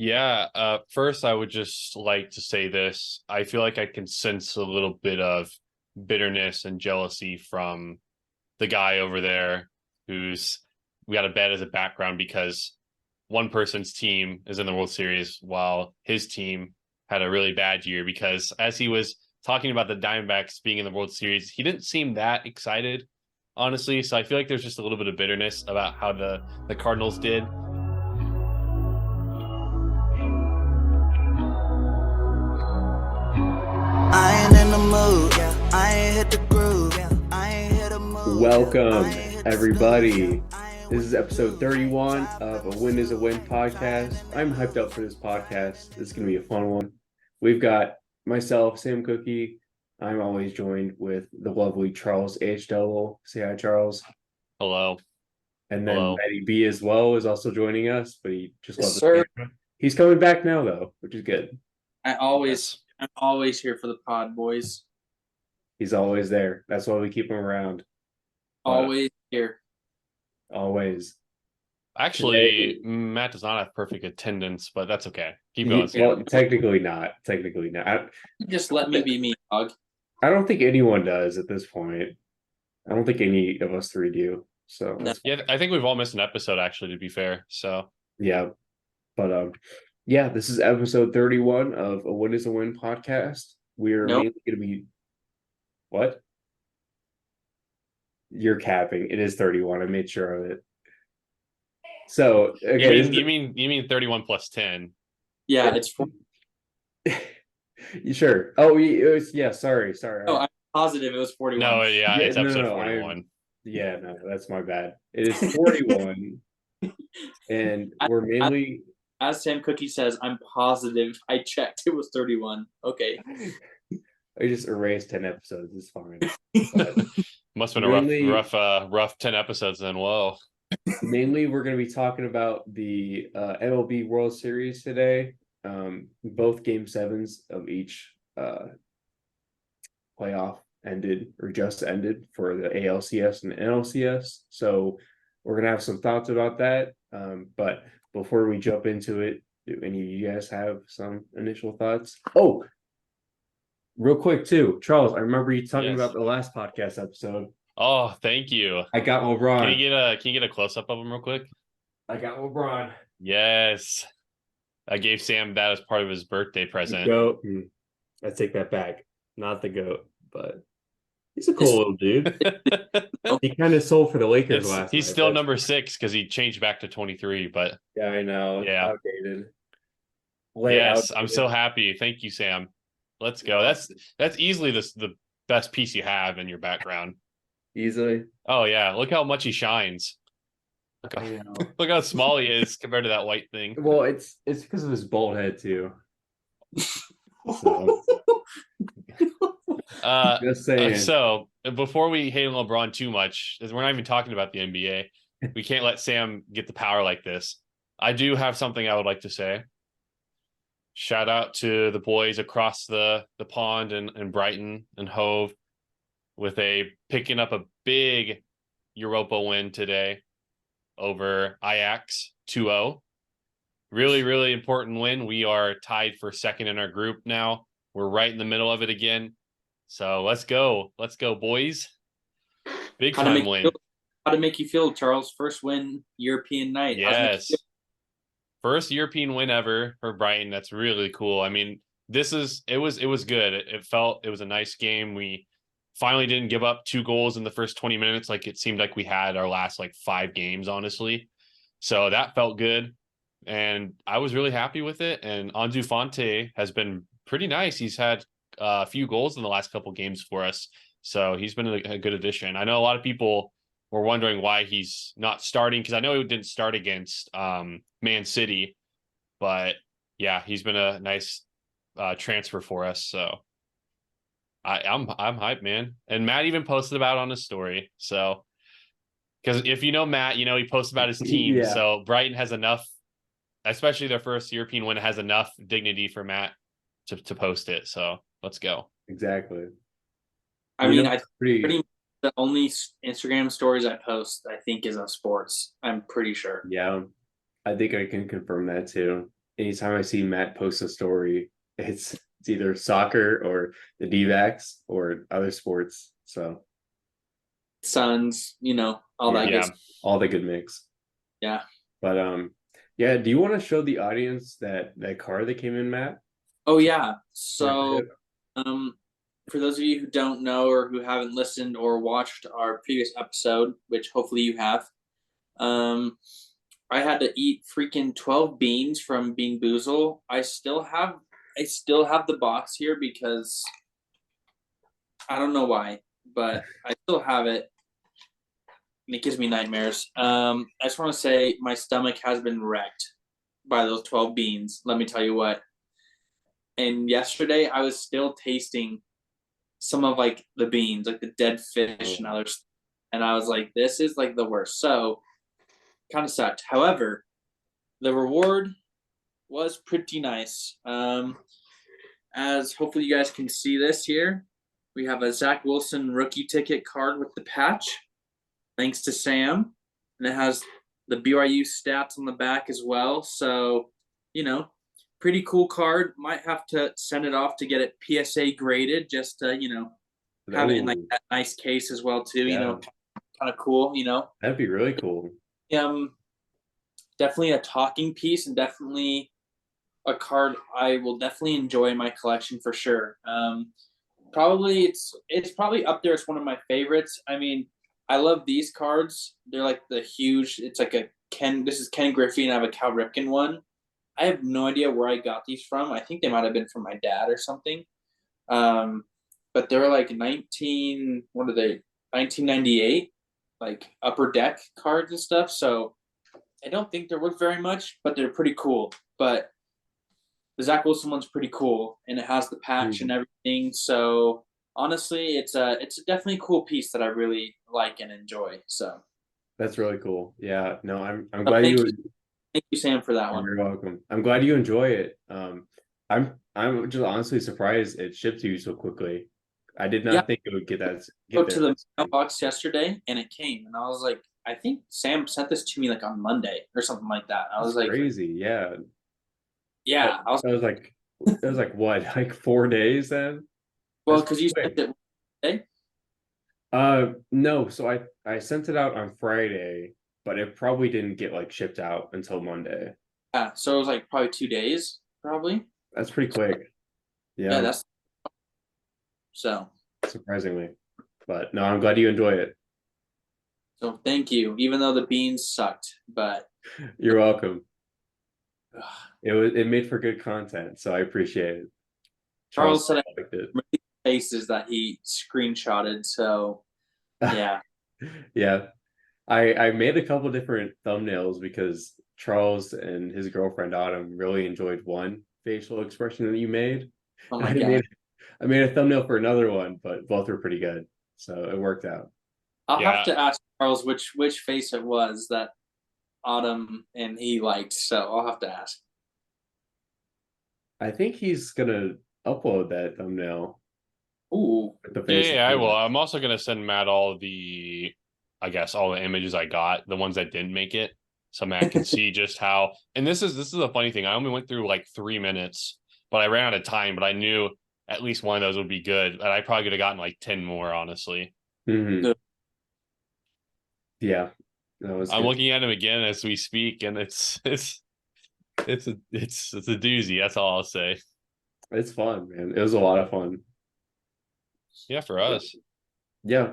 Yeah, first I would just like to say this. I feel like I can sense a little bit of bitterness and jealousy from the guy over there who's we got a bet as a background because one person's team is in the World Series while his team had a really bad year because as he was talking about the Diamondbacks being in the World Series, he didn't seem that excited, honestly. So I feel like there's just a little bit of bitterness about how the Cardinals did. I ain't in the mood. I ain't hit the groove. I ain't hit the mood. Welcome, everybody. This is episode 31 of A Win is a Win podcast. I'm hyped up for this podcast. It's going to be a fun one. We've got myself, Sam Cookie. I'm always joined with the lovely Charles H. Double. Say hi, Charles. Hello. And then Hello. MattyB as well is also joining us, but he just Yes, loves sir. the He's coming back now, though, which is good. I'm always here for the pod, boys. He's always there. That's why we keep him around. Always here. Always. Actually, Matt does not have perfect attendance, but that's okay. Keep going. Well, technically not. Technically not. Just let me be me, dog. I don't think anyone does at this point. I don't think any of us three do. So No. Yeah, I think we've all missed an episode, actually, to be fair. So yeah. But yeah, this is episode 31 of A Win is a Win podcast. We're Nope. mainly gonna be what? You're capping. It is 31. I made sure of it. So okay, you mean 31 plus 10. Yeah, it's. you sure? Oh, it was, yeah. Sorry. Oh, I'm positive it was 41. No, yeah, it's no, episode 41. Yeah, no, that's my bad. It is 41, and we're mainly. As Sam Cookie says, I'm positive. I checked. It was 31. Okay. I just erased 10 episodes. It's fine. Must have been Mainly- a rough 10 episodes then. Whoa. Mainly, we're going to be talking about the MLB World Series today. Both game sevens of each playoff ended or just ended for the ALCS and NLCS. So we're going to have some thoughts about that. But before we jump into it, do any of you guys have some initial thoughts? Oh, real quick too, Charles, I remember you talking Yes. about the last podcast episode. Oh, thank you. I got LeBron. Can you get a close up of him real quick? I got LeBron. Yes. I gave Sam that as part of his birthday present. Goat. I take that back. Not the goat, but he's a cool little dude. He kind of sold for the Lakers last He's night, still but- number 6 because he changed back to 23, but Yeah, I know. It's Yeah. outdated. yes, I'm so happy. Thank you, Sam. Let's go. That's easily the best piece you have in your background. Easily. Oh yeah, look how much he shines. I know. Look how small he is compared to that white thing. Well, it's because of his bald head too. So, just saying. So before we hate on LeBron too much, as we're not even talking about the NBA, we can't let Sam get the power like this. I do have something I would like to say. Shout out to the boys across the pond in Brighton and Hove with picking up a big Europa win today over Ajax 2-0. Really, really important win. We are tied for second in our group now. We're right in the middle of it again. So let's go. Let's go, boys. Big time win. How to make you feel, Charles? First win European night. Yes. First European win ever for Brighton. That's really cool. I mean, it was good. It was a nice game. We finally didn't give up 2 goals in the first 20 minutes like it seemed like we had our last 5 games, honestly. So that felt good. And I was really happy with it. And Ansu Fati has been pretty nice. He's had a few goals in the last couple games for us. So he's been a good addition. I know a lot of people were wondering why he's not starting because I know he didn't start against Man City. But yeah, he's been a nice transfer for us. So I'm hyped, man. And Matt even posted about it on his story. So because if you know Matt, he posts about his team. Yeah. So Brighton has enough, especially their first European win, has enough dignity for Matt to post it. So let's go. Exactly. I mean, pretty much the only Instagram stories I post, I think, is of sports. I'm pretty sure. Yeah, I think I can confirm that too. anytime I see Matt post a story, it's either soccer or the DBacks or other sports. So Suns, all that good Yeah. stuff. all the good mix. Yeah. But yeah, do you want to show the audience that card that came in, Matt? Oh yeah. Before I So forget? for those of you who don't know or who haven't listened or watched our previous episode, which hopefully you have, I had to eat freaking 12 beans from Bean Boozle. I still have the box here because I don't know why, but I still have it. And it gives me nightmares. I just want to say my stomach has been wrecked by those 12 beans. Let me tell you what. And yesterday I was still tasting some of like the beans, like the dead fish and others. And I was like, this is like the worst. So kind of sucked. However, the reward was pretty nice. As hopefully you guys can see this here, we have a Zach Wilson rookie ticket card with the patch, thanks to Sam. And it has the BYU stats on the back as well. So, pretty cool card. Might have to send it off to get it PSA graded just to, have it in like that nice case as well too. Yeah. Kind of cool. That'd be really cool. Definitely a talking piece and definitely a card I will definitely enjoy in my collection for sure. Probably it's probably up there as one of my favorites. I mean, I love these cards. They're like the huge. It's like this is Ken Griffey and I have a Cal Ripken one. I have no idea where I got these from. I think they might have been from my dad or something. But they're like 1998, like upper deck cards and stuff. So I don't think they're worth very much, but they're pretty cool. But the Zach Wilson one's pretty cool, and it has the patch and everything. So honestly, it's definitely a cool piece that I really like and enjoy. So that's really cool. Yeah, no, I'm glad you. Thank you, Sam, for that one. You're welcome. I'm glad you enjoy it. I'm just honestly surprised it shipped to you so quickly. I did not think it would get Go to the mailbox yesterday, and it came, and I was like, I think Sam sent this to me like on Monday or something like that. I was like, crazy, yeah. Yeah, that was like what, like 4 days then? Well, because you sent it today. No, so I sent it out on Friday, but it probably didn't get like shipped out until Monday. Yeah, so it was like probably 2 days, probably. That's pretty quick. Yeah, that's so surprisingly. But no, I'm glad you enjoy it. So thank you, even though the beans sucked, but you're welcome. It made for good content, so I appreciate it. Charles said I liked it. Faces that he screenshotted, so yeah. Yeah. I made a couple different thumbnails because Charles and his girlfriend Autumn really enjoyed one facial expression that you made. Oh my God. I made a thumbnail for another one, but both were pretty good. So it worked out. I'll have to ask Charles which face it was that Autumn and he liked, so I'll have to ask. I think he's gonna upload that thumbnail. Ooh. With the face I will. I'm also gonna send Matt all the images I got, the ones that didn't make it, so Matt can see just how. And this is a funny thing. I only went through like 3 minutes, but I ran out of time. But I knew at least one of those would be good, and I probably could have gotten like 10 more, honestly. Mm-hmm. Yeah, I'm looking at him again as we speak, and it's a doozy. That's all I'll say. It's fun, man. It was a lot of fun. Yeah, for us. Yeah.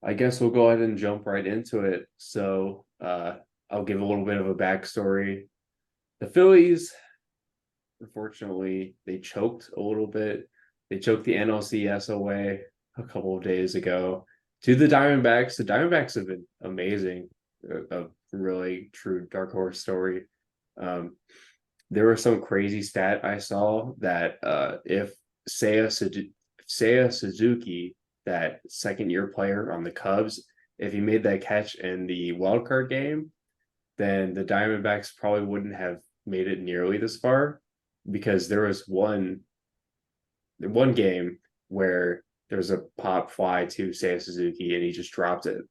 I guess we'll go ahead and jump right into it. So I'll give a little bit of a backstory. The Phillies, unfortunately, they choked a little bit. They choked the NLCS away a couple of days ago to the Diamondbacks. The Diamondbacks have been amazing, a really true dark horse story. There was some crazy stat I saw that if Seiya Suzuki, that second-year player on the Cubs, if he made that catch in the wild card game, then the Diamondbacks probably wouldn't have made it nearly this far, because there was one game where there's a pop fly to Seiya Suzuki and he just dropped it.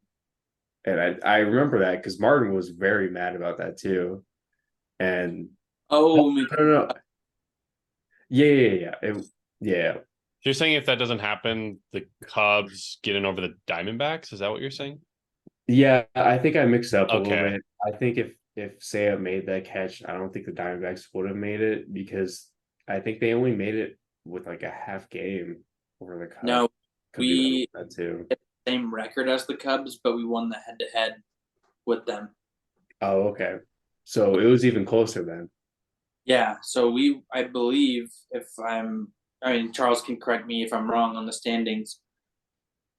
And I remember that because Martin was very mad about that too. And Oh, I don't know. Yeah. So you're saying if that doesn't happen, the Cubs get in over the Diamondbacks? Is that what you're saying? Yeah, I think I mixed up a little Okay. bit. I think if Saya made that catch, I don't think the Diamondbacks would have made it because I think they only made it with like a half game over the Cubs. no, Could be wrong we with that too. had the same record as the Cubs, but we won the head-to-head with them. Oh, okay. So it was even closer then. Yeah, so I believe I mean, Charles can correct me if I'm wrong on the standings,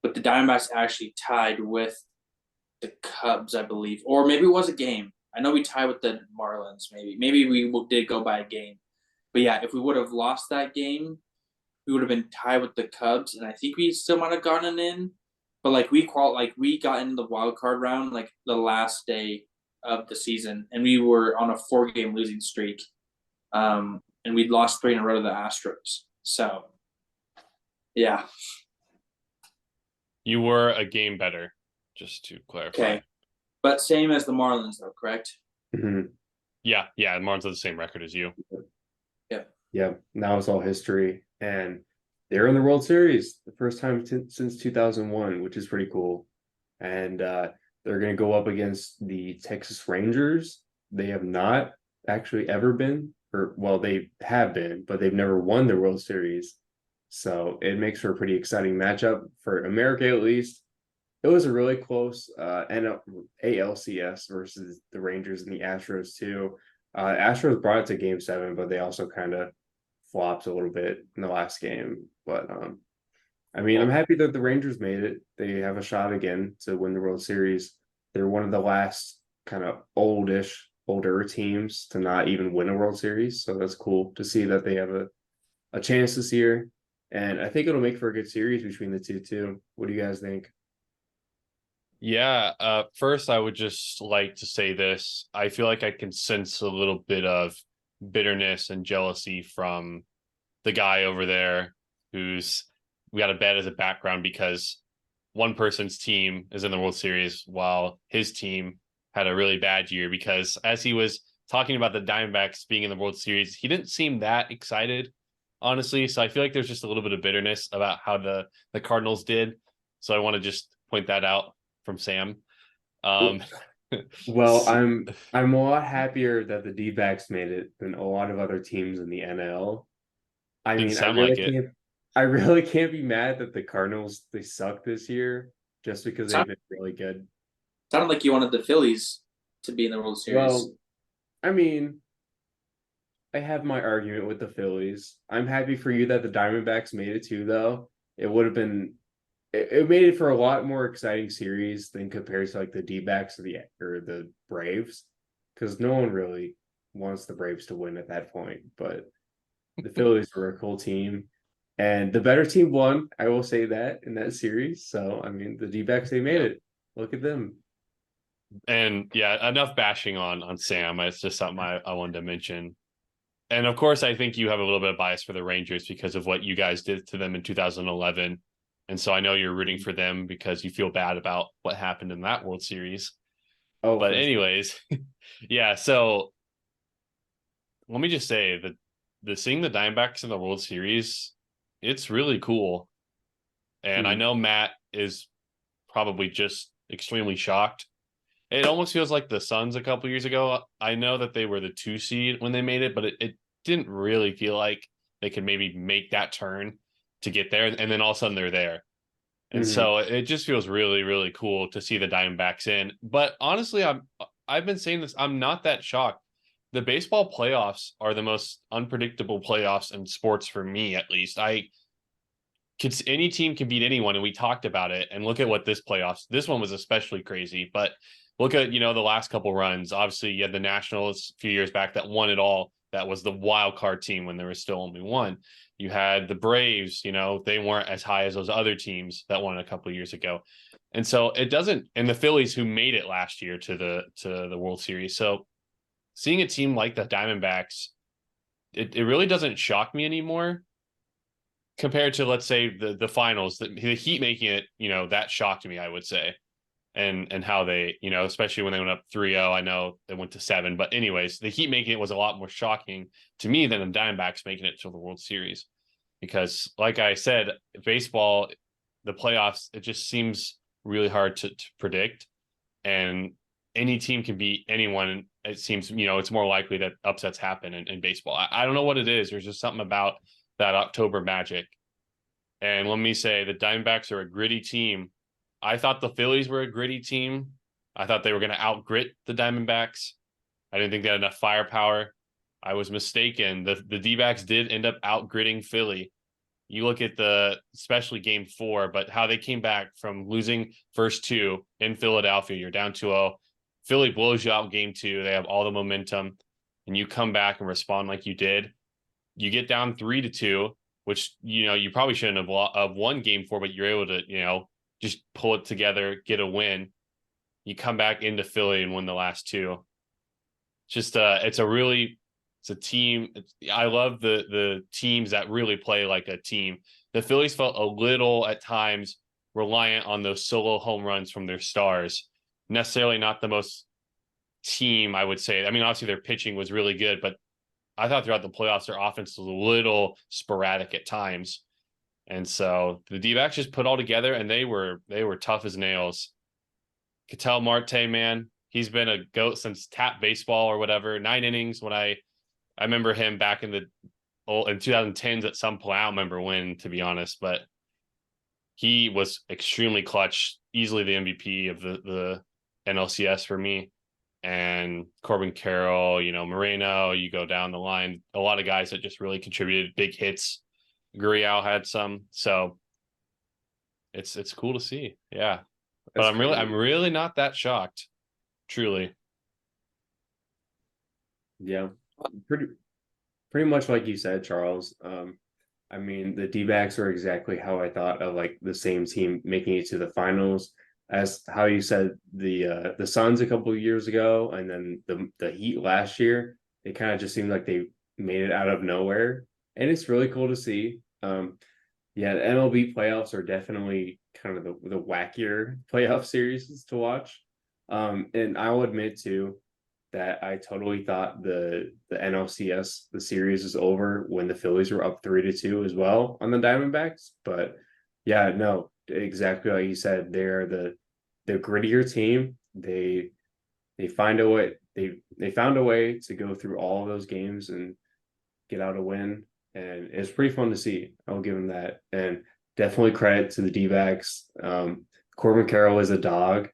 but the Diamondbacks actually tied with the Cubs, I believe, or maybe it was a game. I know we tied with the Marlins. Maybe we did go by a game, but yeah, if we would have lost that game, we would have been tied with the Cubs, and I think we still might have gotten in. But like we got into the wild card round like the last day of the season, and we were on a 4-game losing streak, and we'd lost 3 in a row to the Astros. So, yeah, You were a game better, just to clarify. okay, but same as the Marlins, though, correct? Mhm. Yeah, the Marlins have the same record as you. Yeah. Yeah, now it's all history. And they're in the World Series the first time since 2001, which is pretty cool. And they're going to go up against the Texas Rangers. They have not actually ever been, or well, they have been, but they've never won the World Series. So it makes for a pretty exciting matchup for America, at least. It was a really close ALCS versus the Rangers and the Astros too. Astros brought it to Game 7, but they also kind of flopped a little bit in the last game. But I mean, I'm Well, happy that the Rangers made it. They have a shot again to win the World Series. They're one of the last kind of older teams to not even win a World Series. So that's cool to see that they have a chance this year. And I think it'll make for a good series between the two too. What do you guys think? yeah, first I would just like to say this. I feel like I can sense a little bit of bitterness and jealousy from the guy over there who's we got a bet as a background because one person's team is in the World Series while his team had a really bad year because as he was talking about the Diamondbacks being in the World Series, he didn't seem that excited, honestly. So I feel like there's just a little bit of bitterness about how the Cardinals did. So I want to just point that out from Sam. Um Well, I'm a lot happier that the D-backs made it than a lot of other teams in the NL. I didn't mean, sound like it. I really can't be mad that the Cardinals they suck this year just because they've Sound, been really good. sounded like you wanted the Phillies to be in the World Series. Well, I mean, I have my argument with the Phillies. I'm happy for you that the Diamondbacks made it too, though. It would have been it made it for a lot more exciting series than compared to like the D-backs or the Braves, because no one really wants the Braves to win at that point. But the Phillies were a cool team, and the better team won. I will say that in that series. So I mean, the D-backs they made Yeah. it. Look at them. And yeah, enough bashing on Sam. It's just something I wanted to mention. And of course, I think you have a little bit of bias for the Rangers because of what you guys did to them in 2011. And so I know you're rooting for them because you feel bad about what happened in that World Series. Oh, But for sure. anyways, yeah, so let me just say that the seeing the Diamondbacks in the World Series, it's really cool. And I Hmm. know Matt is probably just extremely shocked. It almost feels like the Suns a couple years ago. I know that they were the 2 seed when they made it, but it didn't really feel like they could maybe make that turn to get there. And then all of a sudden they're there. And Hmm. so it just feels really, really cool to see the Diamondbacks in. But honestly, I've been saying this, I'm not that shocked. The baseball playoffs are the most unpredictable playoffs in sports for me, at least. I could any team can beat anyone, and we talked about it. And look at what this one was especially crazy. But look at the last couple runs. Obviously, you had the Nationals a few years back that won it all. That was the wild card team when there was still only one. You had the Braves. They weren't as high as those other teams that won a couple of years ago. And so it doesn't. And the Phillies who made it last year to the World Series. So seeing a team like the Diamondbacks, it really doesn't shock me anymore compared to let's say the finals, the Heat making it, that shocked me, I would say. and how they, especially when they went up 3-0. I know they went to 7, but anyways, the Heat making it was a lot more shocking to me than the Diamondbacks making it to the World Series, because like I said, baseball, the playoffs, it just seems really hard to predict, and any team can beat anyone. It seems, it's more likely that upsets happen in baseball. I don't know what it is. There's just something about that October magic. And let me say, the Diamondbacks are a gritty team. I thought the Phillies were a gritty team. I thought they were going to outgrit the Diamondbacks. I didn't think they had enough firepower. I was mistaken. The D-backs did end up outgritting Philly. You look at especially game 4, but how they came back from losing first 2 in Philadelphia. You're down 2-0. Philly blows you out game 2. They have all the momentum, and you come back and respond like you did. You get down 3-2, which, you probably shouldn't have won game 4, but you're able to, just pull it together, get a win. You come back into Philly and win the last 2. Just it's a team. I love the teams that really play like a team. The Phillies felt a little at times reliant on those solo home runs from their stars. Necessarily not the most team, I would say. I mean, obviously their pitching was really good, but I thought throughout the playoffs their offense was a little sporadic at times. And so the D-backs just put all together, and they were tough as nails. Ketel Marte, man, he's been a GOAT since tap baseball or whatever. 9 innings. When I remember him back in 2010s at some point. I don't remember when, to be honest, but he was extremely clutch, easily the MVP of the NLCS for me. And Corbin Carroll, Moreno, you go down the line, a lot of guys that just really contributed, big hits. Gurriel had some, so it's cool to see. Yeah. But I'm really not that shocked. Truly. Yeah. Pretty much like you said, Charles. I mean, the D-backs are exactly how I thought of, like, the same team making it to the finals as how you said the Suns a couple of years ago, and then the Heat last year. It kind of just seemed like they made it out of nowhere, and it's really cool to see. Yeah, the MLB playoffs are definitely kind of the wackier playoff series to watch. And I will admit too that I totally thought the NLCS, the series, is over when the Phillies were up 3-2 as well on the Diamondbacks. But yeah, no, exactly like you said, they're the grittier team. They find a way. They found a way to go through all of those games and get out a win, and it's pretty fun to see. I'll give them that, and definitely credit to the D-backs. Corbin Carroll is a dog.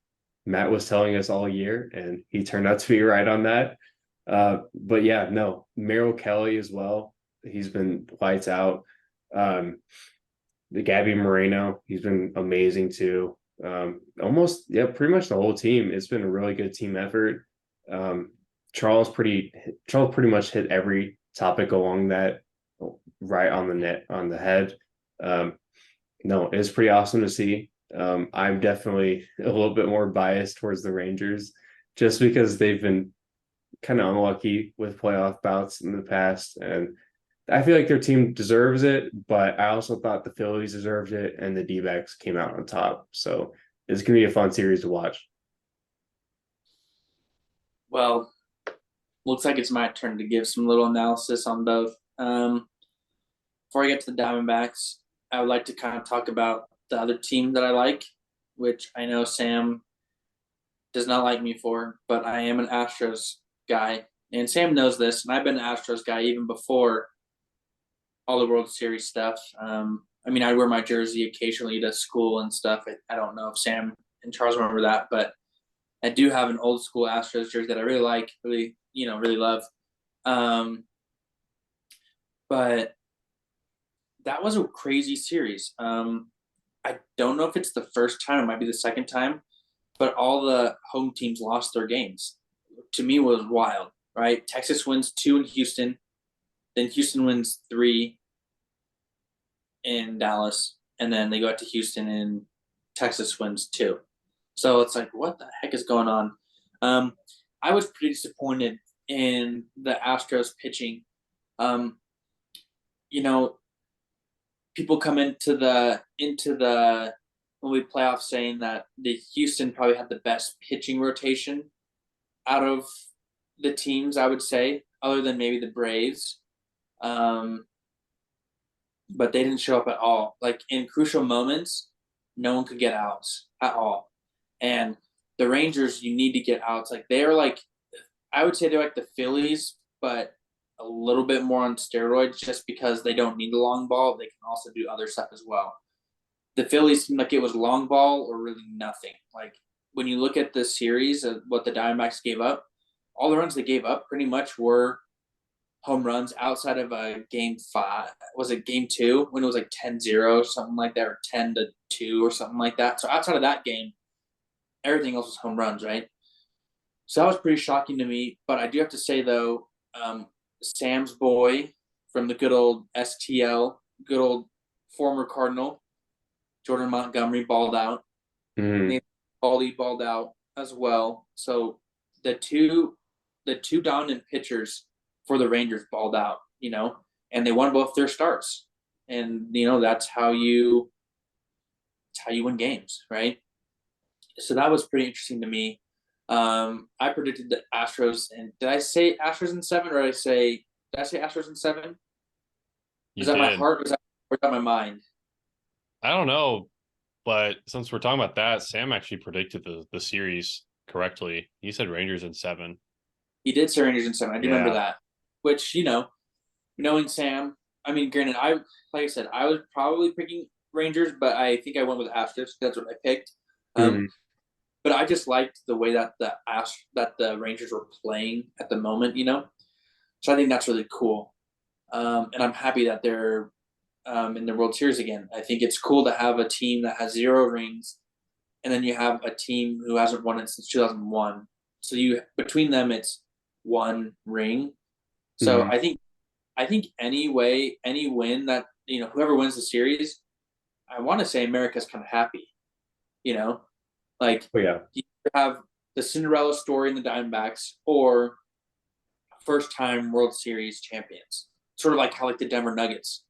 Matt was telling us all year, and he turned out to be right on that. But yeah, no, Merrill Kelly as well. He's been lights out. The Gabby Moreno, he's been amazing too. Pretty much the whole team. It's been a really good team effort. Charles pretty much hit every topic along that right on the head. No, it's pretty awesome to see. I'm definitely a little bit more biased towards the Rangers just because they've been kind of unlucky with playoff bouts in the past, and I feel like their team deserves it, but I also thought the Phillies deserved it, and the D-backs came out on top. So it's going to be a fun series to watch. Well, looks like it's my turn to give some little analysis on both. Before I get to the Diamondbacks, I would like to kind of talk about the other team that I like, which I know Sam does not like me for, but I am an Astros guy. And Sam knows this, and I've been an Astros guy even before all the World Series stuff. I mean, I wear my jersey occasionally to school and stuff. I don't know if Sam and Charles remember that, but I do have an old school Astros jersey that I really like, really love. But that was a crazy series. I don't know if it's the first time, it might be the second time, but all the home teams lost their games. To me, it was wild, right? Texas wins 2 in Houston, then Houston wins 3 in Dallas, and then they go out to Houston and Texas wins 2. So it's like, what the heck is going on? I was pretty disappointed in the Astros pitching. People come into the when we playoffs saying that the Houston probably had the best pitching rotation out of the teams, I would say, other than maybe the Braves. But they didn't show up at all. Like in crucial moments, no one could get outs at all. And the Rangers, you need to get outs. Like they are like, I would say they're like the Phillies, but a little bit more on steroids just because they don't need the long ball. They can also do other stuff as well. The Phillies seemed like it was long ball or really nothing. Like when you look at the series of what the Diamondbacks gave up, all the runs they gave up pretty much were home runs outside of a game 5. Was it game 2 when it was like 10-0 something like that, or 10-2 or something like that? So outside of that game, everything else was home runs, right? So that was pretty shocking to me. But I do have to say though, Sam's boy from the good old STL, good old former Cardinal, Jordan Montgomery balled out. Mm. Paulie balled out as well. So the two dominant pitchers for the Rangers balled out, and they won both their starts. And that's how you win games, right? So that was pretty interesting to me. I predicted the Astros, and did I say Astros in 7, or did I say Astros in 7? Was that my heart, or was that my mind? I don't know, but since we're talking about that, Sam actually predicted the series correctly. He said Rangers in 7. He did say Rangers in 7. I do remember that. Which, knowing Sam, I mean, granted, like I said, I was probably picking Rangers, but I think I went with Astros. That's what I picked. But I just liked the way that the Rangers were playing at the moment, So I think that's really cool. And I'm happy that they're in the World Series again. I think it's cool to have a team that has 0 rings, and then you have a team who hasn't won it since 2001. So between them, it's 1 ring. So I think any win that whoever wins the series, I want to say America's kind of happy. Like you have the Cinderella story in the Diamondbacks, or first time World Series champions. Sort of like how the Denver Nuggets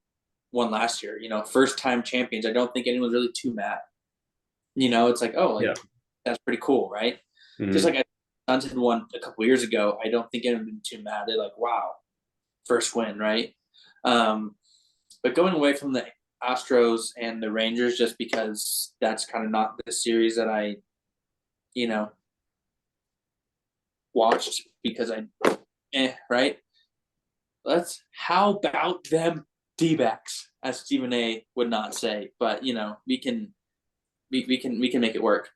won last year. First time champions. I don't think anyone's really too mad. It's like, that's pretty cool, right? Just like Suns had won a couple years ago, I don't think anyone would be too mad. They're like, wow, first win, right? But going away from the Astros and the Rangers, just because that's kind of not the series that I, watched because right? How about them DBacks, as Stephen A would not say, but we can make it work.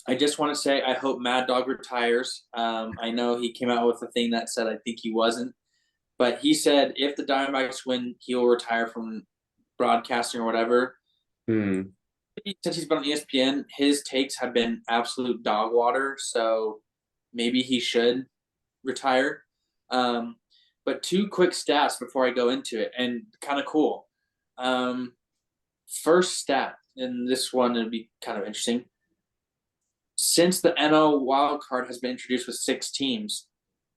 I just want to say I hope Mad Dog retires. I know he came out with a thing that said I think he wasn't, but he said if the Diamondbacks win, he'll retire from broadcasting or whatever. Since he's been on ESPN, his takes have been absolute dog water, so maybe he should retire. But 2 quick stats before I go into it, and kind of cool. First stat, and this one would be kind of interesting. Since the NL wildcard has been introduced with 6 teams,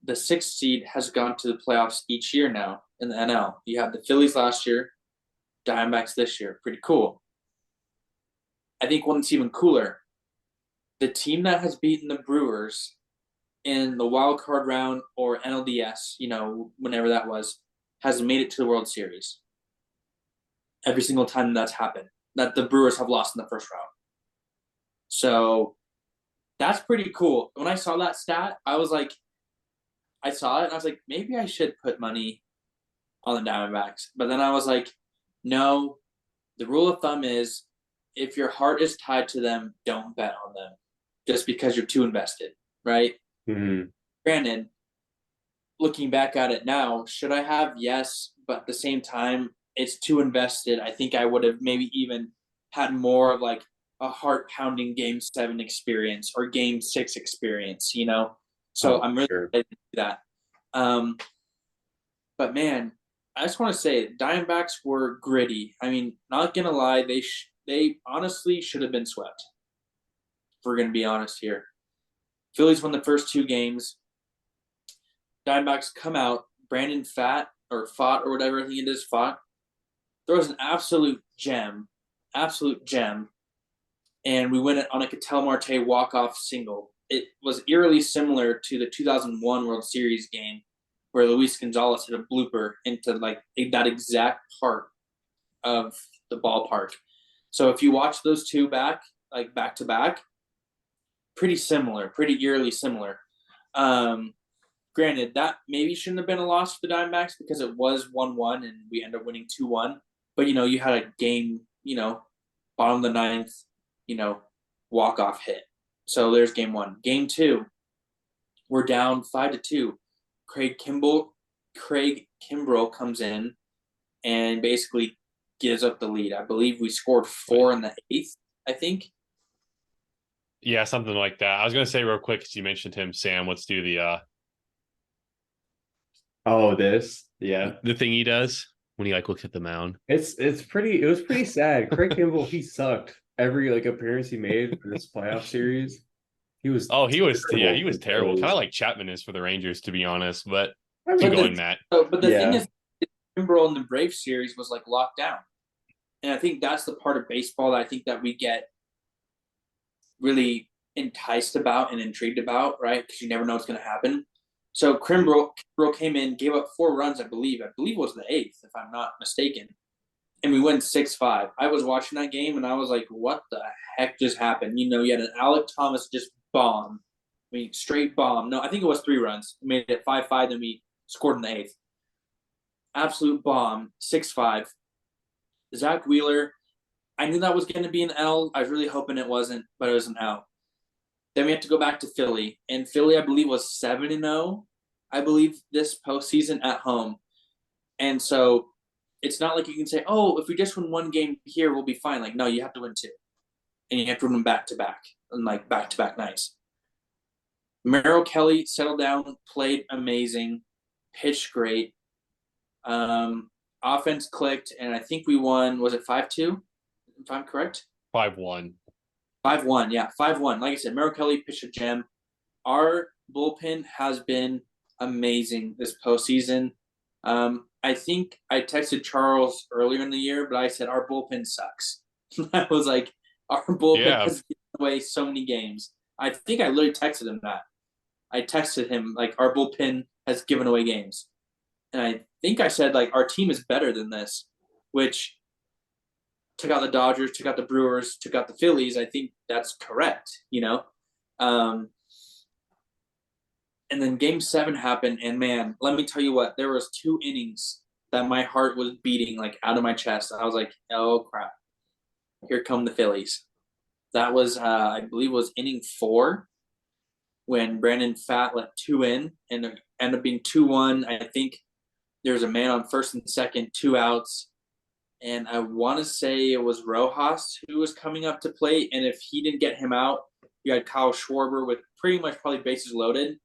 the 6th seed has gone to the playoffs each year now in the NL. You have the Phillies last year, Diamondbacks this year. Pretty cool. I think one that's even cooler, the team that has beaten the Brewers in the wild card round or NLDS, whenever that was, has made it to the World Series. Every single time that's happened, that the Brewers have lost in the first round. So that's pretty cool. When I saw that stat, I was like, maybe I should put money on the Diamondbacks. But then I was like, no, the rule of thumb is if your heart is tied to them, don't bet on them just because you're too invested, right? Granted, looking back at it now, should I have? Yes, but at the same time, it's too invested. I think I would have maybe even had more of like a heart-pounding Game 7 experience or Game 6 experience, So I'm really excited to do that. But man, I just want to say Diamondbacks were gritty. I mean, not gonna lie, they honestly should have been swept. If we're gonna be honest here. Phillies won the first 2 games. Diamondbacks come out. Brandon Fott or whatever I think it is, Fott, throws an absolute gem absolute gem. And we win it on a Ketel Marte walk-off single. It was eerily similar to the 2001 World Series game where Luis Gonzalez hit a blooper into like that exact part of the ballpark. So if you watch those two back to back, pretty similar, pretty eerily similar. Granted, that maybe shouldn't have been a loss for the Diamondbacks because it was 1-1 and we ended up winning 2-1. But you had a game, bottom of the ninth, walk-off hit. So there's game one. Game two, we're down 5-2. Craig Kimbrell comes in and basically gives up the lead. I believe we scored 4 in the 8th, I think. Yeah, something like that. I was gonna say real quick because you mentioned him, Sam. Let's do the the thing he does when he looks at the mound. It was pretty sad. Craig Kimbrell, he sucked every appearance he made for this playoff series. He was terrible. Kind of like Chapman is for the Rangers, to be honest. But But keep the- going, Matt. But the thing is, Kimbrell in the Brave series was locked down, and I think that's the part of baseball that I think that we get really enticed about and intrigued about, right? Because you never know what's going to happen. So Kimbrell came in, gave up 4 runs, I believe it was the 8th, if I'm not mistaken, and we went 6-5. I was watching that game and I was like, "What the heck just happened?" You had an Alec Thomas just bomb, straight bomb. No, I think it was 3 runs. We made it 5-5, then we scored in the 8th. Absolute bomb, 6-5. Zach Wheeler, I knew that was going to be an L. I was really hoping it wasn't, but it was an L. Then we have to go back to Philly, and Philly, I believe, was 7-0. I believe this postseason at home, and so it's not like you can say, "Oh, if we just win 1 game here, we'll be fine." No, you have to win 2, and you have to win them back to back, and back to back nights. Merrill Kelly settled down, played amazing, pitched great. Offense clicked, and I think we won. Was it 5-2? If I'm correct. 5-1. 5-1, yeah, 5-1. Like I said, Merrill Kelly pitched a gem. Our bullpen has been amazing this postseason. I think I texted Charles earlier in the year, but I said our bullpen sucks. I was like, our bullpen has given away so many games. I think I literally texted him that. I texted him our bullpen has given away games, and I think I said our team is better than this, which took out the Dodgers, took out the Brewers, took out the Phillies. I think that's correct, And then Game 7 happened, and man, let me tell you what, there was 2 innings that my heart was beating out of my chest. I was like, oh crap, here come the Phillies. That was, I believe, was inning 4 when Brandon Pfaadt let 2 in, and it ended up being 2-1. I think there was a man on first and second, 2 outs. And I want to say it was Rojas who was coming up to plate. And if he didn't get him out, you had Kyle Schwarber with pretty much probably bases loaded.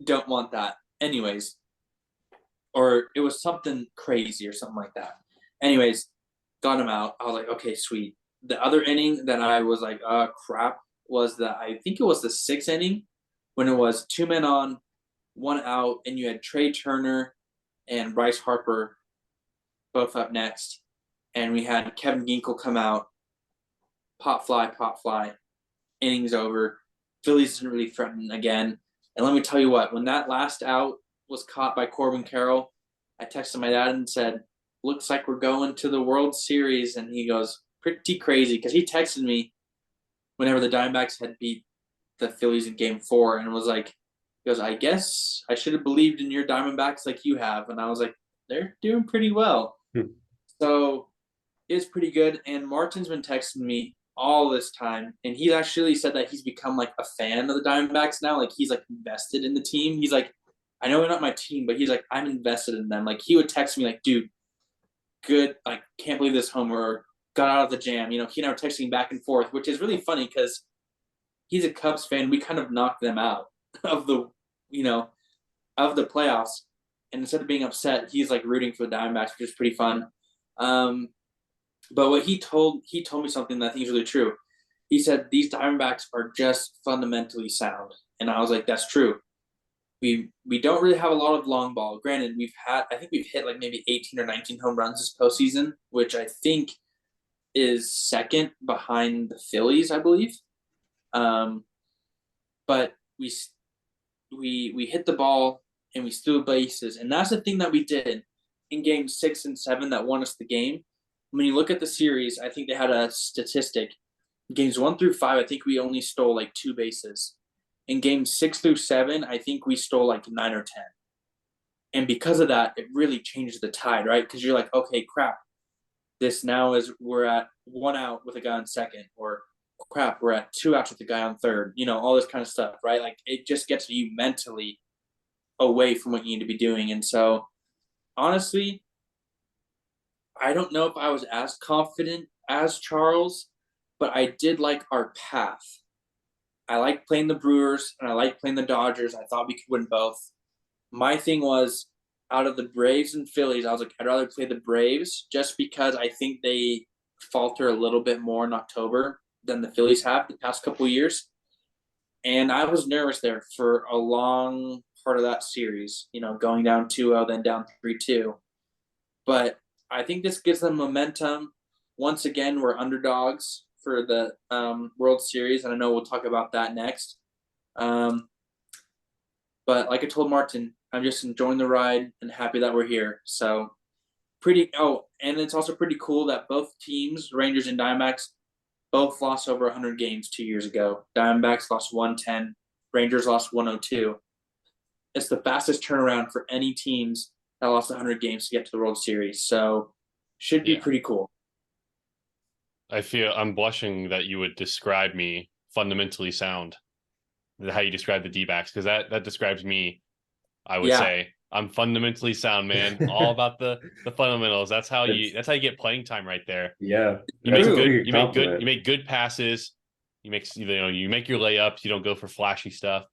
Don't want that. Anyways. Or it was something crazy or something like that. Anyways, got him out. I was like, okay, sweet. The other inning that I was like, crap, was I think it was the 6th inning when it was 2 men on, 1 out, and you had Trey Turner and Bryce Harper both up next, and we had Kevin Ginkel come out, pop fly, innings over. Phillies didn't really threaten again. And let me tell you what, when that last out was caught by Corbin Carroll, I texted my dad and said, "Looks like we're going to the World Series." And he goes, "Pretty crazy," because he texted me whenever the Diamondbacks had beat the Phillies in Game 4 and was like, he goes, "I guess I should have believed in your Diamondbacks like you have." And I was like, they're doing pretty well. So it's pretty good. And Martin's been texting me all this time, and he actually said that he's become a fan of the Diamondbacks now. He's invested in the team. He's like, "I know they're not my team, but he's like, I'm invested in them." He would text me "Dude, good, can't believe this homer," or "got out of the jam." He and I were texting back and forth, which is really funny because he's a Cubs fan. We kind of knocked them out of the of the playoffs, and instead of being upset, he's rooting for the Diamondbacks, which is pretty fun. But what he told me something that I think is really true. He said these Diamondbacks are just fundamentally sound, and I was like, that's true. We don't really have a lot of long ball. Granted, I think we've hit maybe 18 or 19 home runs this postseason, which I think is second behind the Phillies, I believe. But we hit the ball and we stole bases, and that's the thing that we did in games 6 and 7 that won us the game. When you look at the series, I think they had a statistic. Games 1 through 5, I think we only stole like 2 bases. In games 6 through 7, I think we stole like 9 or 10. And because of that, it really changes the tide, right? Because you're like, okay, crap. This now is we're at 1 out with a guy on second, or crap, we're at 2 outs with a guy on third. All this kind of stuff, right? Like it just gets you mentally away from what you need to be doing. And so, honestly, I don't know if I was as confident as Charles, but I did like our path. I like playing the Brewers and I like playing the Dodgers. I thought we could win both. My thing was, out of the Braves and Phillies, I was like, I'd rather play the Braves just because I think they falter a little bit more in October than the Phillies have the past couple of years. And I was nervous there for a long part of that series, going down 2-0, then down 3-2. But I think this gives them momentum. Once again, we're underdogs for the World Series, and I know we'll talk about that next. But like I told Martin, I'm just enjoying the ride and happy that we're here. So and it's also pretty cool that both teams, Rangers and Diamondbacks, both lost over 100 games 2 years ago. Diamondbacks lost 110, Rangers lost 102. It's the fastest turnaround for any teams that lost 100 games to get to the World Series. So should be pretty cool. I feel I'm blushing that you would describe me fundamentally sound. How you describe the DBacks, because that describes me. I would say I'm fundamentally sound, man. All about the fundamentals. That's how you get playing time right there. Yeah. You make good passes. You make your layups. You don't go for flashy stuff.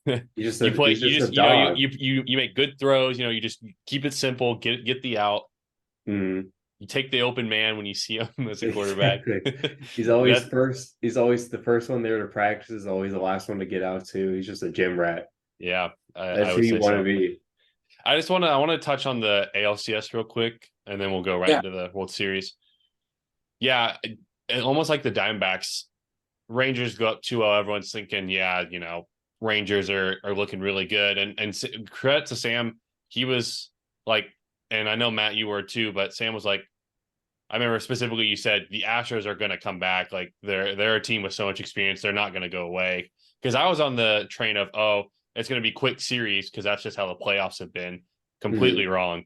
You make good throws. You just keep it simple. Get the out. Mm. You take the open man when you see him as a quarterback. He's always first. He's always the first one there to practice. Is always the last one to get out too. He's just a gym rat. Yeah, that's who you want to be. I want to touch on the ALCS real quick, and then we'll go right into the World Series. Yeah, almost like the Diamondbacks. Rangers go up 2-0. Everyone's thinking, Rangers are looking really good. And credit to Sam, he was like, and I know Matt, you were too, but Sam was like, I remember specifically you said the Astros are going to come back. Like they're a team with so much experience, they're not going to go away. Because I was on the train of, it's going to be quick series because that's just how the playoffs have been. Completely wrong.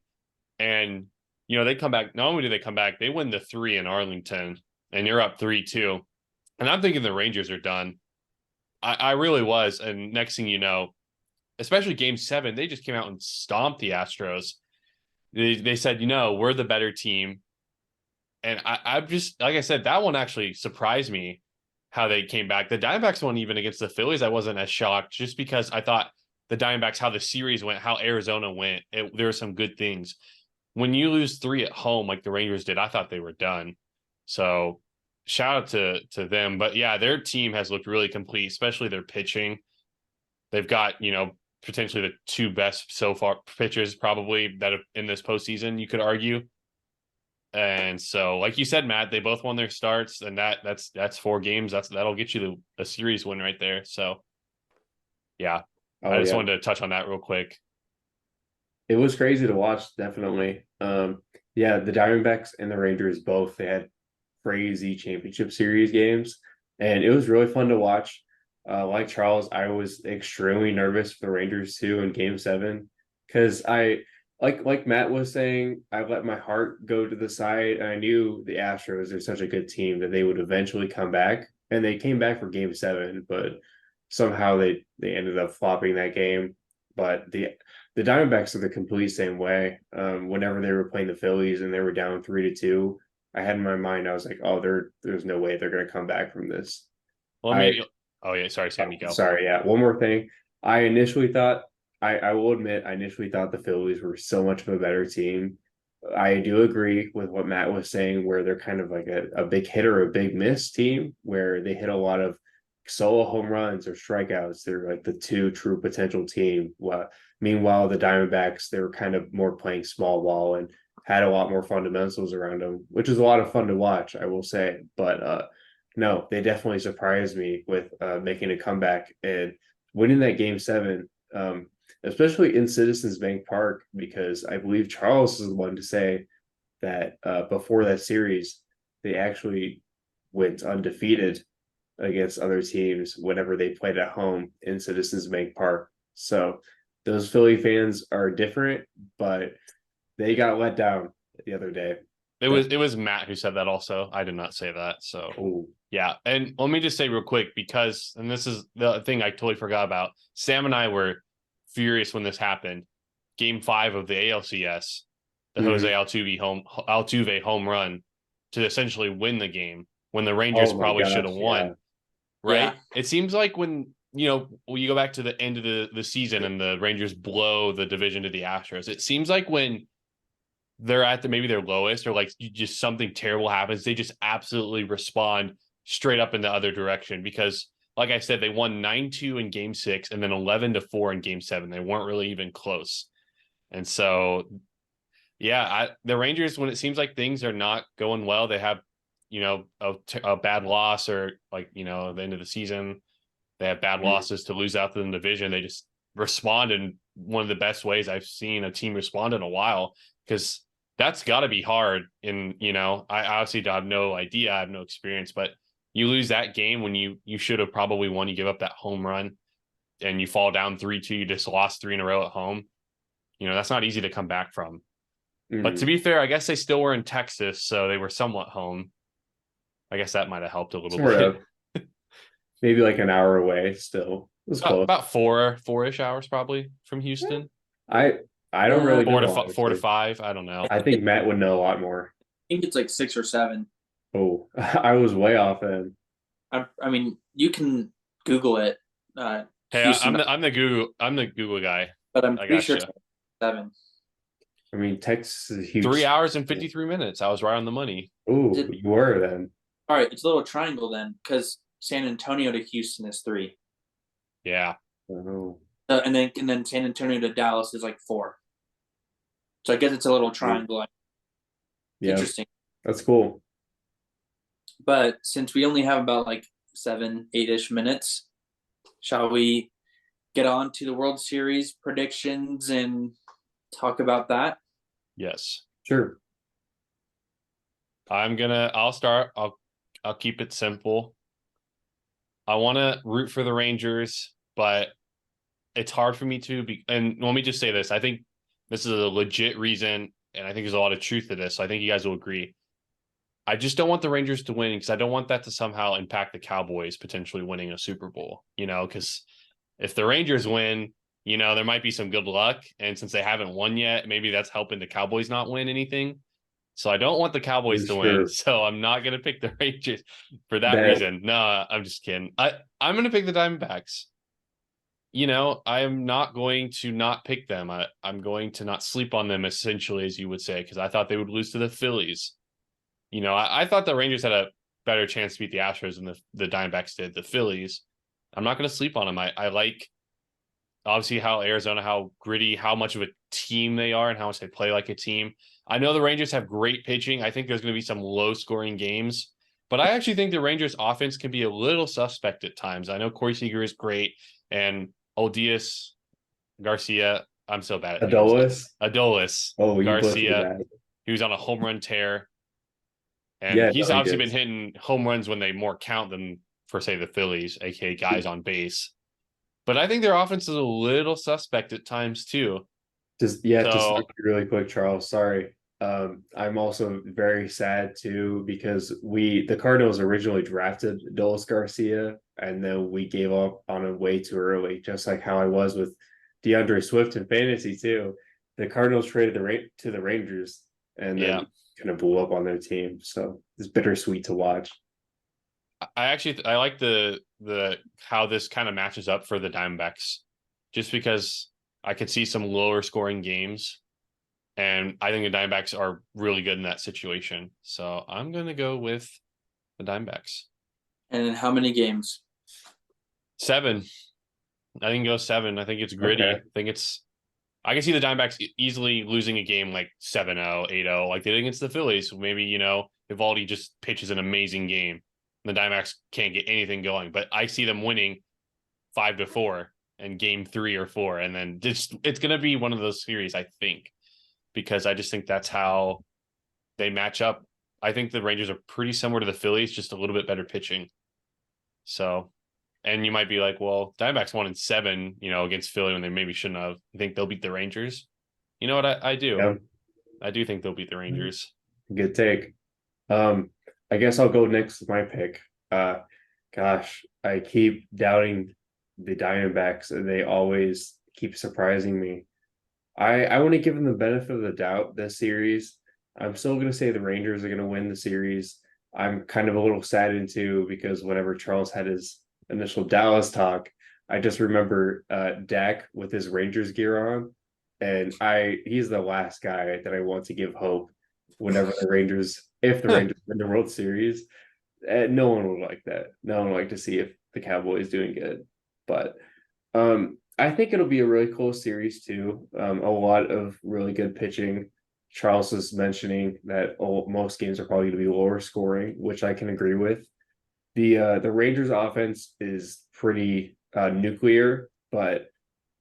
And they come back. Not only do they come back, they win the 3 in Arlington, and you're up 3-2. And I'm thinking the Rangers are done. I really was. And next thing you know, especially Game 7, they just came out and stomped the Astros. They said, we're the better team. And I'm just, like I said, that one actually surprised me how they came back. The Diamondbacks one, even against the Phillies, I wasn't as shocked just because I thought the Diamondbacks, how the series went, how Arizona went, there were some good things. When you lose 3 at home like the Rangers did, I thought they were done. So shout out to them. But yeah, their team has looked really complete, especially their pitching. They've got, potentially the 2 best so far pitchers probably that have in this postseason, you could argue. And so, like you said, Matt, they both won their starts, and that's 4 games. That'll get you a series win right there. So, yeah, I just wanted to touch on that real quick. It was crazy to watch, definitely. The Diamondbacks and the Rangers both, they had crazy championship series games, and it was really fun to watch. Like Charles, I was extremely nervous for the Rangers too in Game 7 because like Matt was saying, I let my heart go to the side, and I knew the Astros are such a good team that they would eventually come back, and they came back for Game 7, but somehow they ended up flopping that game. But the Diamondbacks are the complete same way. Whenever they were playing the Phillies and they were down 3-2, I had in my mind, I was like, there's no way they're going to come back from this. Sorry, Sam, you go. Sorry, yeah. One more thing. I initially thought, I will admit, I initially thought the Phillies were so much of a better team. I do agree with what Matt was saying, where they're kind of like a big hit or a big miss team, where they hit a lot of solo home runs or strikeouts. They're like the 2 true potential team. Meanwhile, the Diamondbacks, they were kind of more playing small ball and had a lot more fundamentals around them, which is a lot of fun to watch, I will say. But no, they definitely surprised me with making a comeback and winning that game 7, especially in Citizens Bank Park, because I believe Charles is the one to say that before that series, they actually went undefeated against other teams whenever they played at home in Citizens Bank Park. So those Philly fans are different, but they got let down the other day. It was Matt who said that also. I did not say that. So Ooh. yeah. And let me just say real quick, because and this is the thing I totally forgot about. Sam and I were furious when this happened. Game 5 of the ALCS, the Jose Altuve home run to essentially win the game when the Rangers Oh my probably gosh, should have won. yeah. Right? Yeah. It seems like when you go back to the end of the season and the Rangers blow the division to the Astros, it seems like when they're at maybe their lowest or like just something terrible happens, they just absolutely respond straight up in the other direction. Because like I said, they won 9-2 in game 6 and then 11-4 in game 7. They weren't really even close. And so, yeah, the Rangers, when it seems like things are not going well, they have, a bad loss or like, the end of the season, they have bad losses to lose out to the division. They just respond in one of the best ways I've seen a team respond in a while, because that's got to be hard. And, I obviously have no idea. I have no experience, but you lose that game when you should have probably won. You give up that home run and you fall down 3-2. You just lost 3 in a row at home. That's not easy to come back from. But to be fair, I guess they still were in Texas, so they were somewhat home. I guess that might have helped a little Sort bit. of. Maybe like an hour away still. It was close. About 4-ish hours probably from Houston. I don't really know. 4 to 5. I don't know. I think Matt would know a lot more. I think it's like 6 or 7. Oh, I was way off then. I mean, you can Google it. Hey, Houston, I'm the Google guy. but I'm I pretty sure gotcha. it's 7. I mean, Texas is huge. 3 hours and 53 minutes. I was right on the money. Oh, Did- you were then. All right, it's a little triangle then, because San Antonio to Houston is 3. Yeah. Oh, And then San Antonio to Dallas is like 4. So I guess it's a little triangle. yeah, Interesting. that's cool. But since we only have about like 7, 8-ish minutes, shall we get on to the World Series predictions and talk about that? Yes. Sure. I'll start. I'll keep it simple. I want to root for the Rangers, but it's hard for me to be. And let me just say this. I think this is a legit reason, and I think there's a lot of truth to this. So I think you guys will agree. I just don't want the Rangers to win because I don't want that to somehow impact the Cowboys potentially winning a Super Bowl, because if the Rangers win, there might be some good luck. And since they haven't won yet, maybe that's helping the Cowboys not win anything. So I don't want the Cowboys to win. So I'm not going to pick the Rangers for that reason. No, I'm just kidding. I'm going to pick the Diamondbacks. I am not going to not pick them. I'm going to not sleep on them, essentially, as you would say, because I thought they would lose to the Phillies. I thought the Rangers had a better chance to beat the Astros than the Diamondbacks did. The Phillies, I'm not going to sleep on them. I like, obviously, how Arizona, how gritty, how much of a team they are and how much they play like a team. I know the Rangers have great pitching. I think there's going to be some low-scoring games. But I actually think the Rangers' offense can be a little suspect at times. I know Corey Seager is great. And Odias Garcia, I'm so bad at Adolis Oh, you Garcia, he was on a home run tear. And yeah, he's no, obviously been hitting home runs when they more count than, for, say, the Phillies, aka guys on base. But I think their offense is a little suspect at times too. Just really quick, Charles. Sorry. I'm also very sad too because the Cardinals originally drafted Adolis Garcia and then we gave up on him way too early, just like how I was with DeAndre Swift in fantasy too. The Cardinals traded to the Rangers and then kind of blew up on their team. So it's bittersweet to watch. I like the how this kind of matches up for the Diamondbacks, just because I could see some lower scoring games, and I think the Diamondbacks are really good in that situation. So I'm gonna go with the Diamondbacks. And in how many games? 7. I think go 7. I think it's gritty. Okay. I can see the Diamondbacks easily losing a game like 7-0, 8-0, like they did against the Phillies. Maybe, Evaldi just pitches an amazing game. The Diamondbacks can't get anything going, but I see them winning 5-4 in game 3 or 4. And then it's going to be one of those series, I think, because I just think that's how they match up. I think the Rangers are pretty similar to the Phillies, just a little bit better pitching. So, and you might be like, well, Diamondbacks 1-7, against Philly when they maybe shouldn't have. You think they'll beat the Rangers? You know what? I do. Yeah. I do think they'll beat the Rangers. Good take. I guess I'll go next with my pick. Gosh, I keep doubting the Diamondbacks, and they always keep surprising me. I want to give them the benefit of the doubt this series. I'm still going to say the Rangers are going to win the series. I'm kind of a little saddened too, because whenever Charles had his initial Dallas talk, I just remember Dak with his Rangers gear on, and he's the last guy that I want to give hope whenever if the Rangers win the World Series. No one would like that. No one would like to see if the Cowboys doing good. But I think it'll be a really cool series too. A lot of really good pitching. Charles was mentioning that most games are probably going to be lower scoring, which I can agree with. The Rangers offense is pretty nuclear, but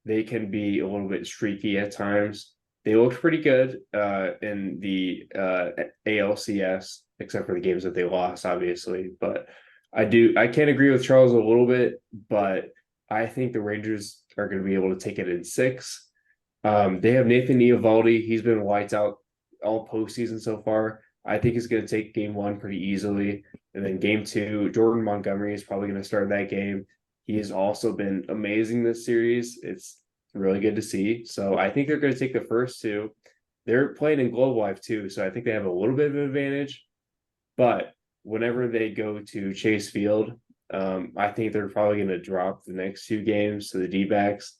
they can be a little bit streaky at times. They looked pretty good in the ALCS, except for the games that they lost, obviously. But I can't agree with Charles a little bit, but I think the Rangers are going to be able to take it in 6. They have Nathan Eovaldi. He's been lights out all postseason so far. I think he's going to take game 1 pretty easily. And then game 2, Jordan Montgomery is probably going to start that game. He has also been amazing this series. It's really good to see. So I think they're going to take the first 2. They're playing in Globe Life too, so I think they have a little bit of an advantage. But whenever they go to Chase Field, I think they're probably going to drop the next 2 games to the DBacks.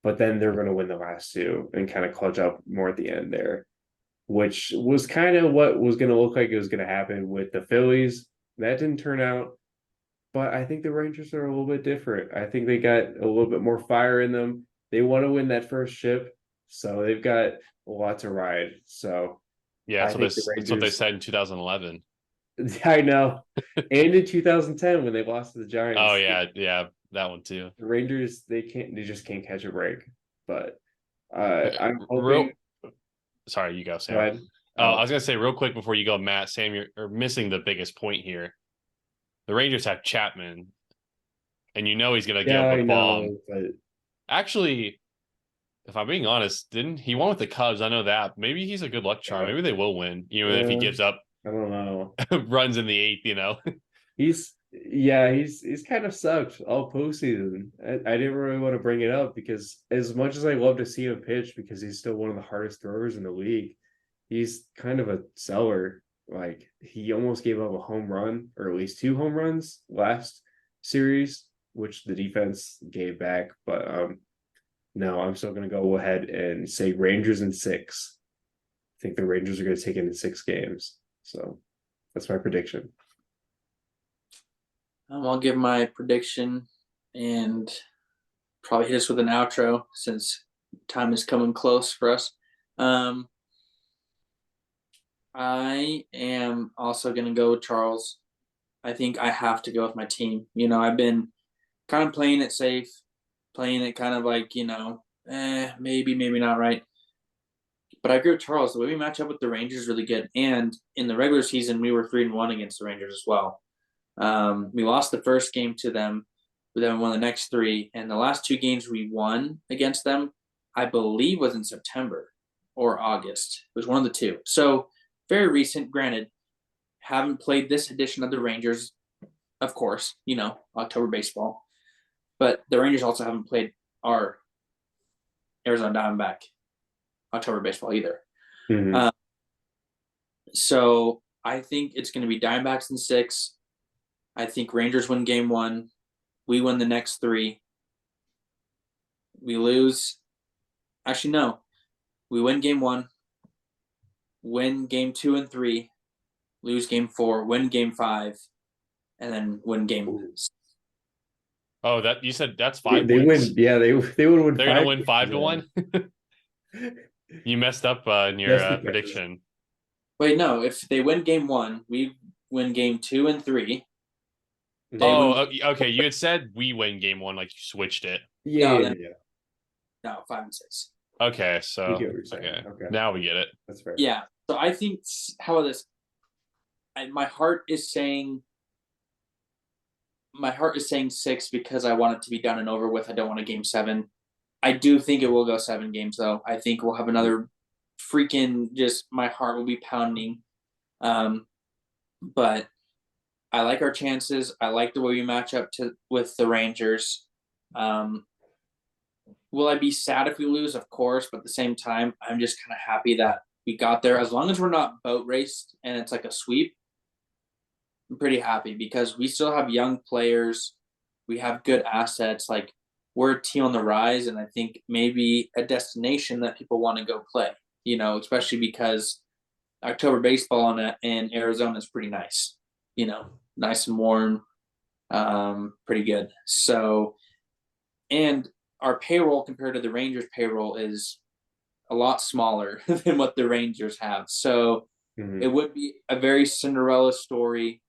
But then they're going to win the last 2 and kind of clutch up more at the end there, which was kind of what was going to look like it was going to happen with the Phillies. That didn't turn out. But I think the Rangers are a little bit different. I think they got a little bit more fire in them. They want to win that first chip, so they've got a lot to ride. So yeah, that's what they said in 2011. I know, and in 2010 when they lost to the Giants. Oh yeah, that one too. The Rangers, they just can't catch a break. But I'm hoping. Sorry, you go, Sam. I was gonna say real quick before you go, Matt. Sam, you're missing the biggest point here. The Rangers have Chapman, and he's gonna give up a bomb. But... Actually, if I'm being honest, didn't he won with the Cubs? I know that. Maybe he's a good luck charm. Maybe they will win, even if he gives up. I don't know. Runs in the 8th, He's kind of sucked all postseason. I didn't really want to bring it up because as much as I love to see him pitch, because he's still one of the hardest throwers in the league, he's kind of a seller. Like he almost gave up a home run, or at least 2 home runs last series, which the defense gave back. But no, I'm still going to go ahead and say Rangers in 6. I think the Rangers are going to take it in 6 games. So that's my prediction. I'll give my prediction and probably hit us with an outro since time is coming close for us. I am also going to go with Charles. I think I have to go with my team. I've been kind of playing it safe, playing it kind of like, maybe not right. But I agree with Charles. The way we match up with the Rangers is really good. And in the regular season, we were 3-1 against the Rangers as well. We lost the first game to them, but then we won the next 3. And the last 2 games we won against them, I believe, was in September or August. It was one of the 2. So very recent. Granted, haven't played this edition of the Rangers, of course, October baseball. But the Rangers also haven't played our Arizona Diamondback October baseball either. Mm-hmm. So I think it's going to be Diamondbacks in 6. I think Rangers win game 1. We win the next 3. We lose. Actually, no. We win game 1. Win game 2 and 3. Lose game 4. Win game 5. And then win game. Oh, that you said that's 5 They wins. win. Yeah, they would win. They're going to win 5-1. You messed up in your Just because. prediction. Wait, no. If they win game 1, we win game 2 and 3. They Oh, win. okay. You had said we win game 1, like you switched it. Yeah, No, yeah, then yeah. no 5 and 6. Okay, We so get what you're saying. okay. Okay. Now we get it. That's fair. Yeah. So I think how about this? My heart is saying 6 because I want it to be done and over with. I don't want a game 7. I do think it will go 7 games though. I think we'll have another freaking just my heart will be pounding. But I like our chances. I like the way we match up with the Rangers. Will I be sad if we lose? Of course, but at the same time, I'm just kind of happy that we got there. As long as we're not boat raced and it's like a sweep, I'm pretty happy because we still have young players. We have good assets. Like we're a team on the rise, and I think maybe a destination that people want to go play. Especially because October baseball in Arizona is pretty nice. Nice and warm, pretty good. So, and our payroll compared to the Rangers payroll is a lot smaller than what the Rangers have. So it would be a very Cinderella story,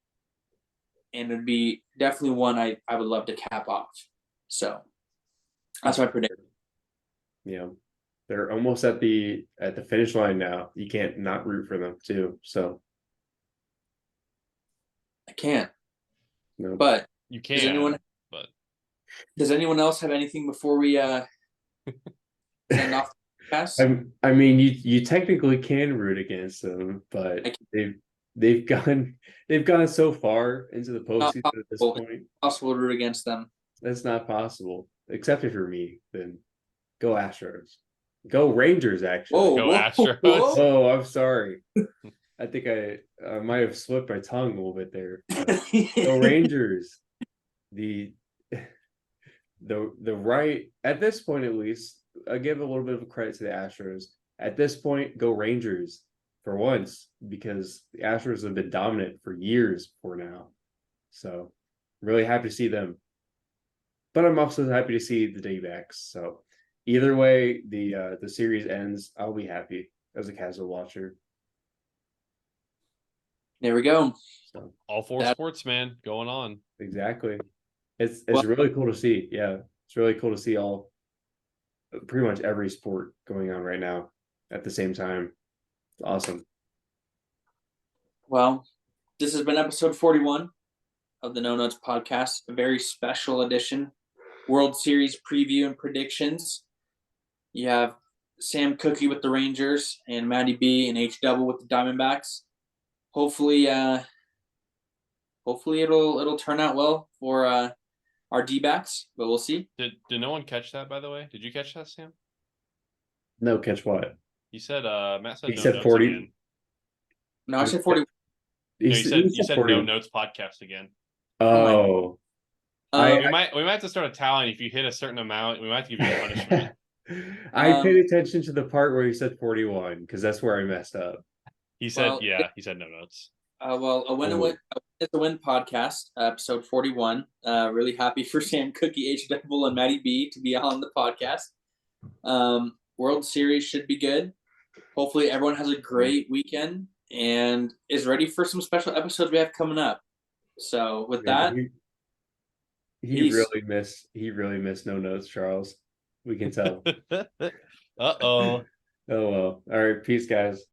and it'd be definitely one I would love to cap off. So that's my prediction. Yeah. They're almost at the finish line now. You can't not root for them too. So I can't. no. But You can, but does anyone else have anything before we send off the pass? I mean, you technically can root against them, but they've gone so far into the postseason at this point. Possible to root against them. That's not possible, except if you're me. Then go Astros, go Rangers. Actually, go Astros. Oh, I'm sorry. I think I might have slipped my tongue a little bit there. Go Rangers. The right at this point, at least, I give a little bit of credit to the Astros. At this point, go Rangers for once, because the Astros have been dominant for years before now. So really happy to see them. But I'm also happy to see the DBacks. So either way the series ends, I'll be happy as a casual watcher. There we go. So all 4 sports, man, going on. Exactly. It's really cool to see. Yeah. It's really cool to see pretty much every sport going on right now at the same time. It's awesome. Well, this has been episode 41 of the No Notes podcast, a very special edition, World Series preview and predictions. You have Sam Cookie with the Rangers and MattyB and H Double with the Diamondbacks. Hopefully it'll turn out well for our DBacks, but we'll see. Did no one catch that, by the way? Did you catch that, Sam? No, catch what? He said Matt said He no said notes 40. again. No, I said 40. No, you said 40. No notes podcast again. Oh. We might have to start a tally. If you hit a certain amount, we might have to give you a punishment. I paid attention to the part where he said 41 because that's where I messed up. He said, he said no notes. A win it's a win podcast, episode 41. Really happy for Sam Cookie, H Double, and MattyB to be on the podcast. World Series should be good. Hopefully everyone has a great weekend and is ready for some special episodes we have coming up. So with that, he really missed no notes, Charles. We can tell. Uh-oh. Oh well. All right, peace, guys.